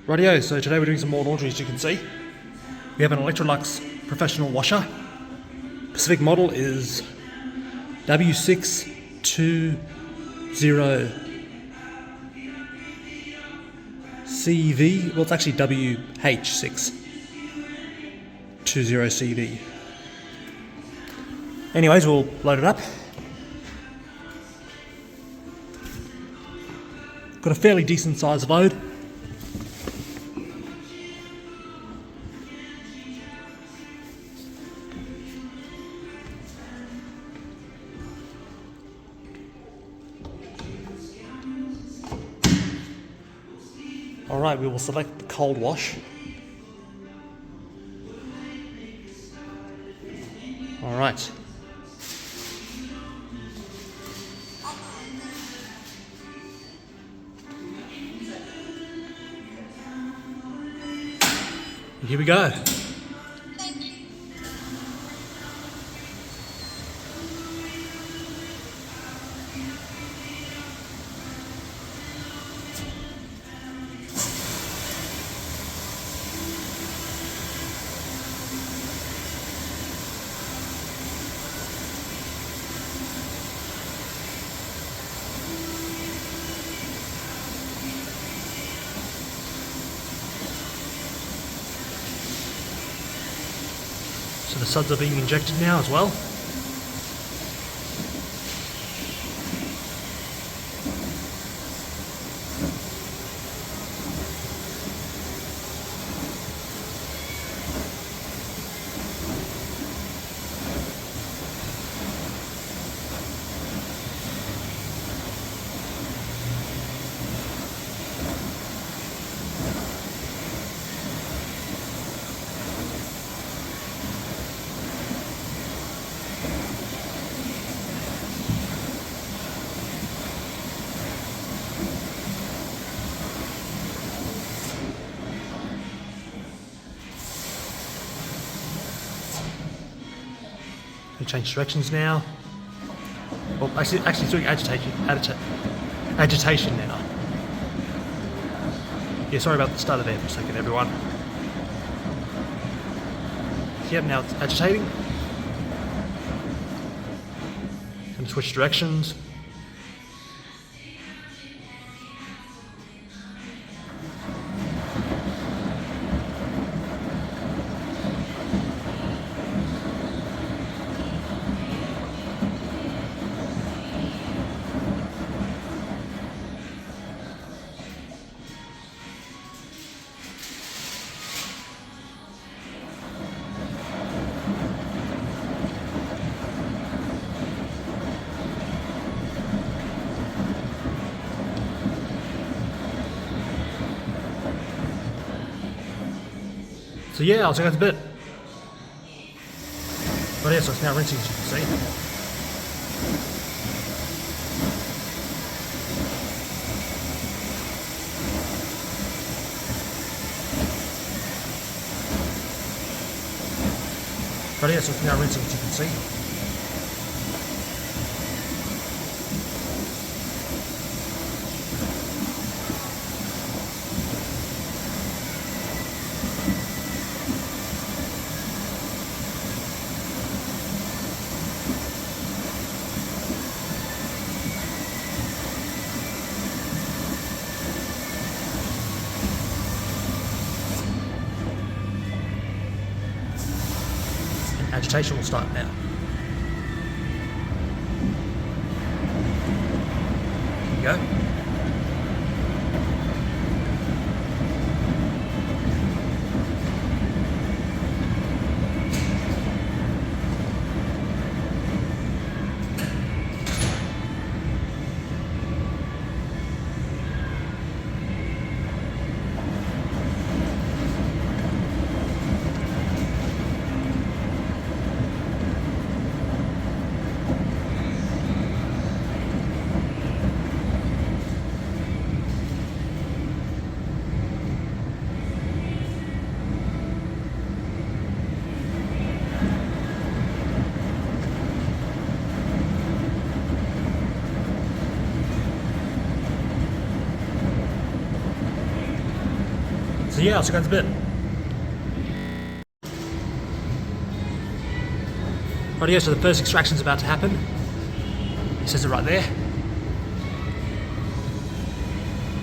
Rightio, so today we're doing some more laundry, as you can see. We have an Electrolux professional washer. Specific model is W620CV. Well, it's actually WH620CV. Anyways, we'll load it up. Got a fairly decent sized load. Alright, we will select the cold wash. Alright. Here we go. So the suds are being injected now as well. We change directions now. Well, actually it's doing agitation now. Yeah, sorry about the stutter there for a second, everyone. Yep, now it's agitating. Going to switch directions. So yeah, I'll check out the bit. But yeah, so it's now rinsing, as you can see. But yeah, so it's now rinsing, as you can see. Agitation will start now. Here we go. So yeah, I'll see you guys in a bit. Rightio, so the first extraction's about to happen. It says it right there.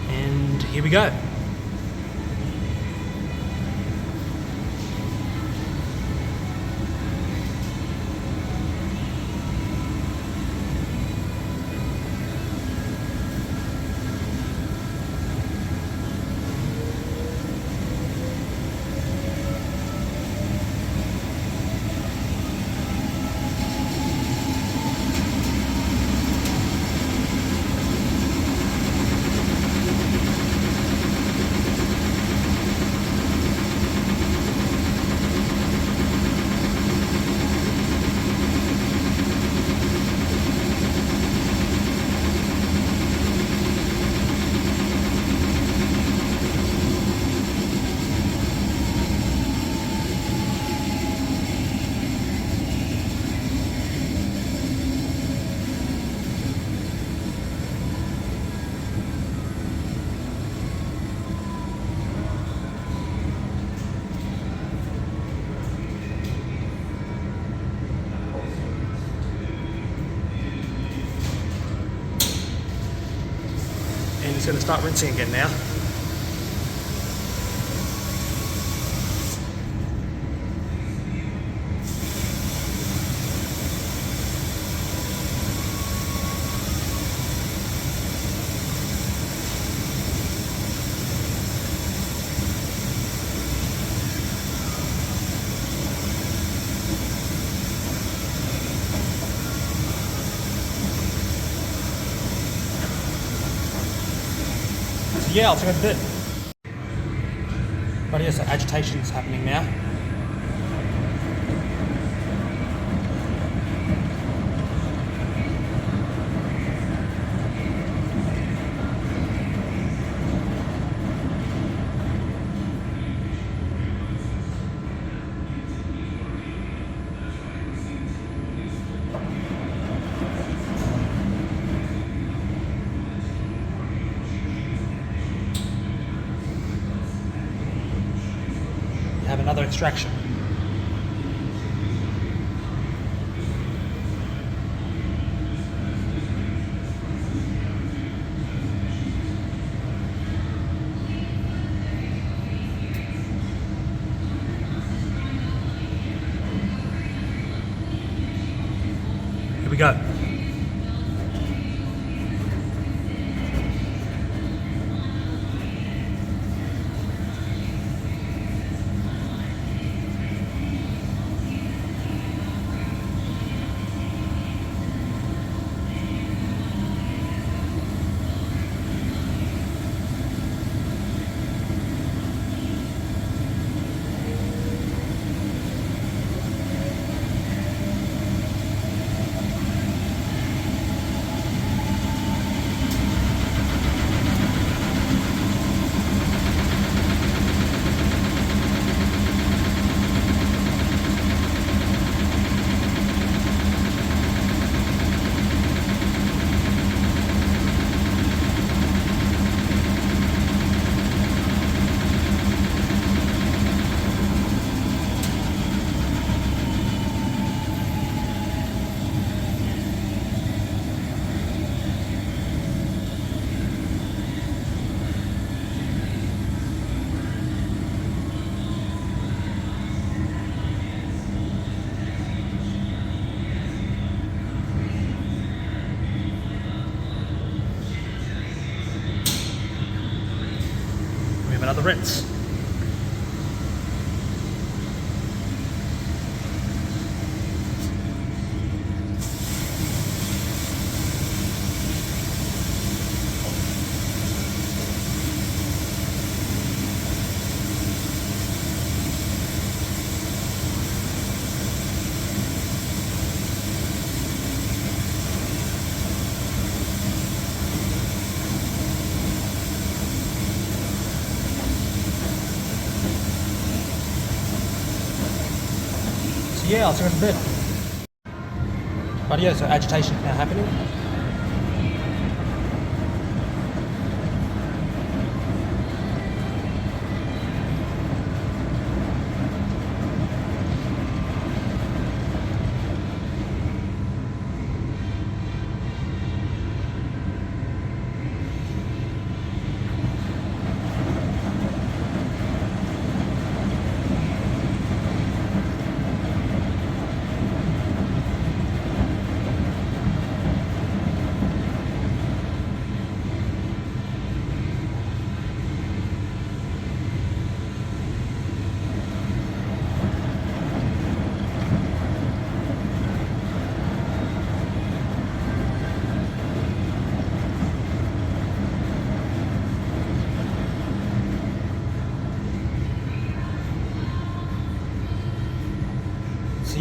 And here we go. And it's going to start rinsing again now. Yeah, I'll take a bit. But yeah, so agitation's happening now. Have another extraction. Here we go. Another rinse. Yeah, I'll see you in a bit. But yeah, so agitation now happening.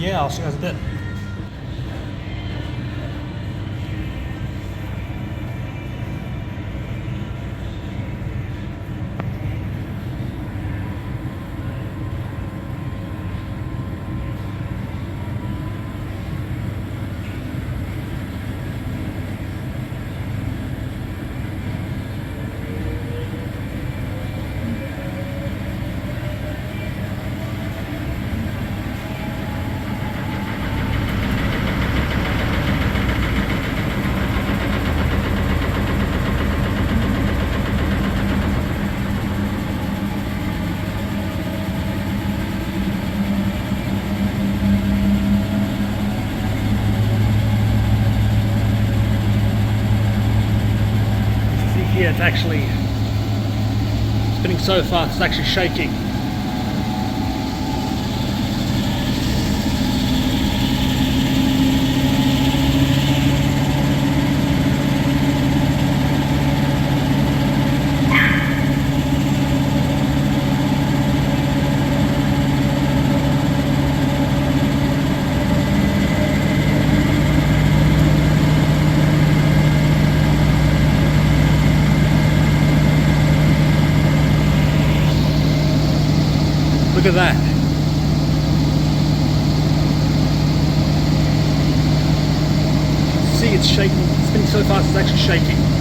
Yeah, I'll show you guys a bit. Here it's actually spinning so fast it's actually shaking. Look at that. See, it's shaking, it's spinning so fast it's actually shaking.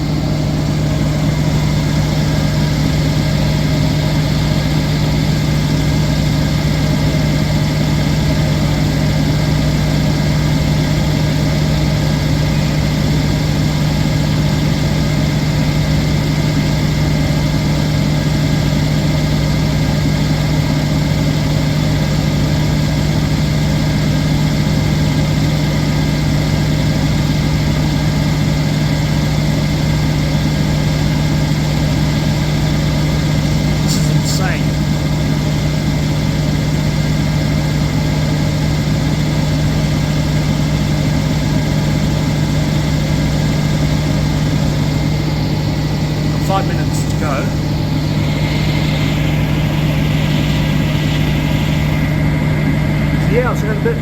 Yeah, I'll show you in a bit.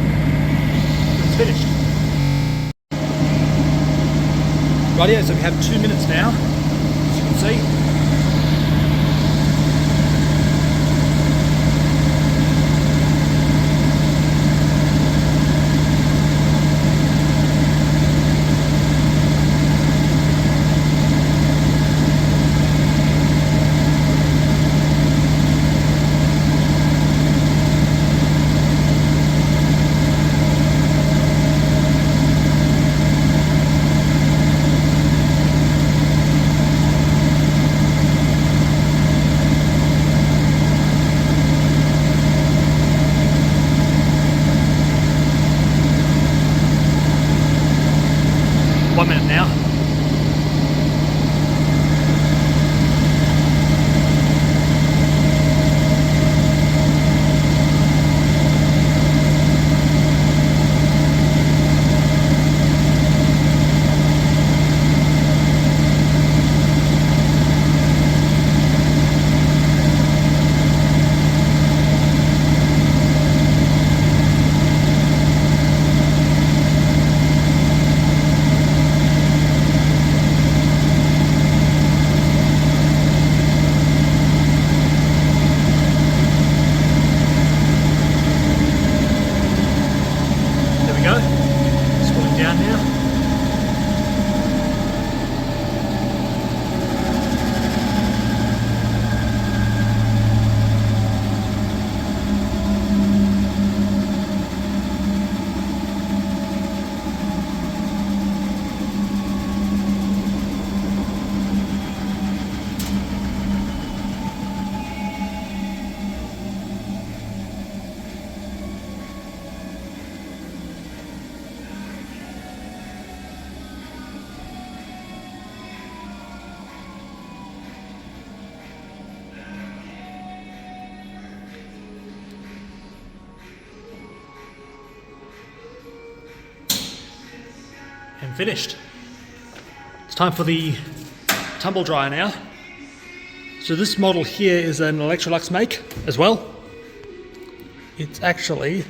It's finished. Rightio, so we have 2 minutes now, as you can see. And finished. It's time for the tumble dryer now. So this model here is an Electrolux make as well. It's actually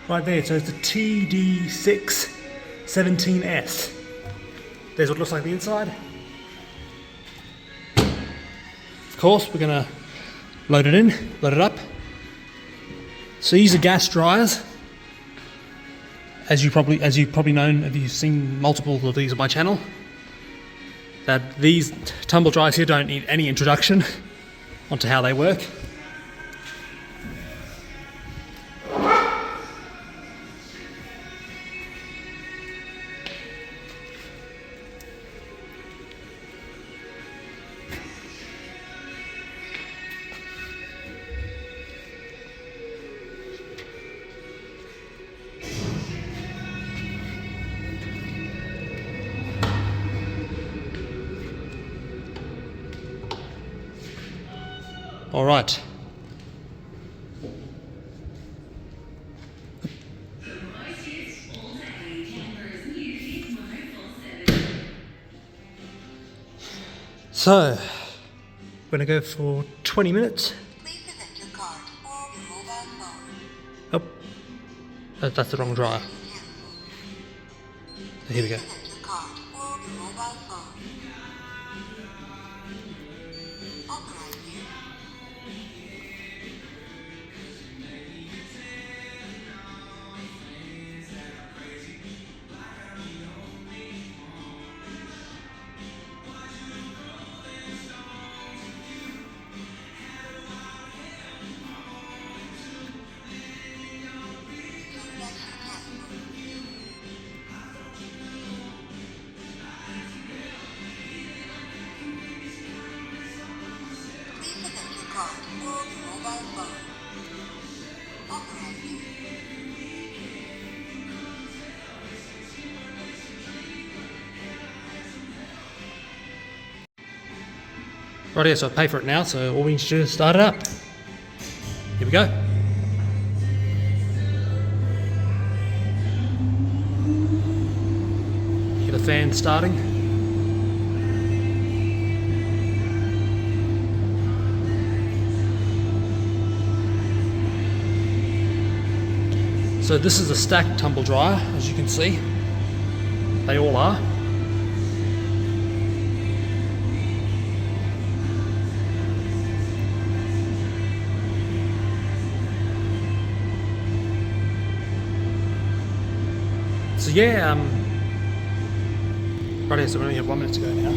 Right there, so it's the TD617S. There's what it looks like on the inside. Of course, we're gonna load it up. So these are gas dryers. As you probably known, if you've seen multiple of these on my channel, that these tumble dryers here don't need any introduction onto how they work. All right. So, we're gonna go for 20 minutes. Please select your card or your mobile phone. Oh, that's the wrong dryer. Here we go. Select your card or your mobile phone. Authorize you. Please select your card or your mobile phone. Authorize you. Right here, so I pay for it now, so all we need to do is start it up. Here we go. Hear the fan starting. So this is a stacked tumble dryer, as you can see. They all are. So yeah, right here, so we only have 1 minute to go now.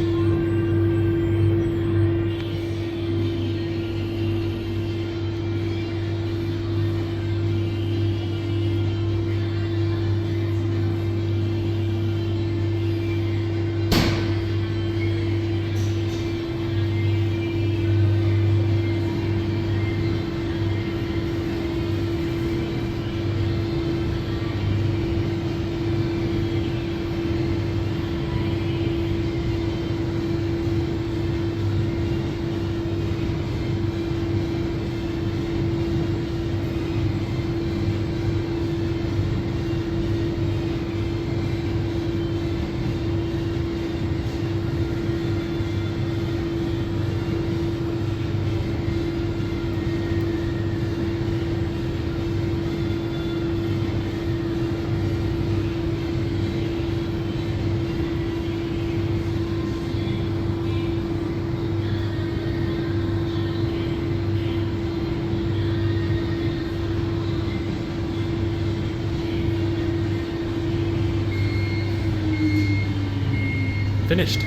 Finished.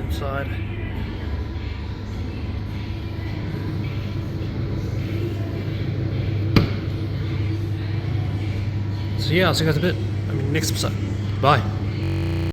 Inside. So yeah, I'll see you guys a bit. Next episode. Bye.